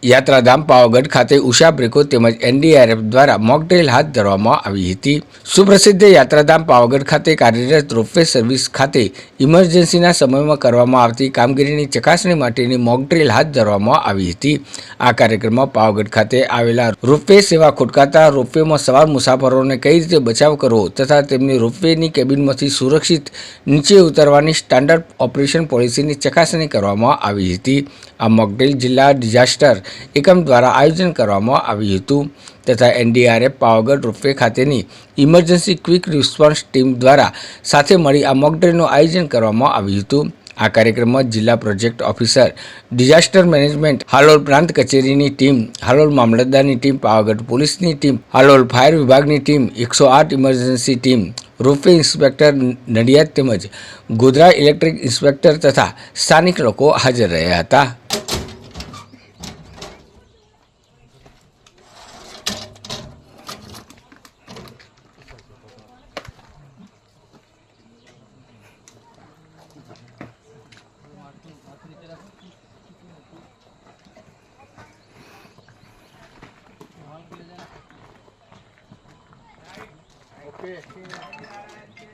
યાત્રાધામ પાવાગઢ ખાતે ઉષા બ્રેકો તેમજ એનડીઆરએફ દ્વારા મોકડ્રીલ હાથ ધરવામાં આવી હતી। સુપ્રસિદ્ધ યાત્રાધામ પાવાગઢ ખાતે કાર્યરત રોપવે સર્વિસ ખાતે ઇમરજન્સીના સમયમાં કરવામાં આવતી કામગીરીની ચકાસણી માટેની મોકડ્રીલ હાથ ધરવામાં આવી હતી। આ કાર્યક્રમમાં પાવાગઢ ખાતે આવેલા રોપવે સેવા ખોટકાતા રોપવેમાં સવાર મુસાફરોને કઈ રીતે બચાવ કરવો તથા તેમની રોપવેની કેબિનમાંથી સુરક્ષિત નીચે ઉતરવાની સ્ટાન્ડર્ડ ઓપરેશન પોલિસીની ચકાસણી કરવામાં આવી હતી। આ મોકડ્રીલ જિલ્લા ડિઝાસ્ટર એકમ દ્વારા આયોજન કરવામાં આવ્યું હતું તથા એનડીઆરએફ પાવાગઢ રોપવે ખાતેની ઇમરજન્સી ક્વિક રિસ્પોન્સ ટીમ દ્વારા સાથે મળી આ મોકડ્રીલનું આયોજન કરવામાં આવ્યું હતું। આ કાર્યક્રમમાં જિલ્લા project officer disaster management Halol પ્રાંત કચેરીની ટીમ, હાલોલ મામલતદારની ટીમ, પાવાગઢ પોલીસની ટીમ, હાલોલ ફાયર વિભાગની team, 108 emergency team, ropeway inspector Nadiad તેમજ ગોધરા ઇલેક્ટ્રિક ઇન્સ્પેક્ટર તથા સ્થાનિક લોકો હાજર રહ્યા હતા। Okay.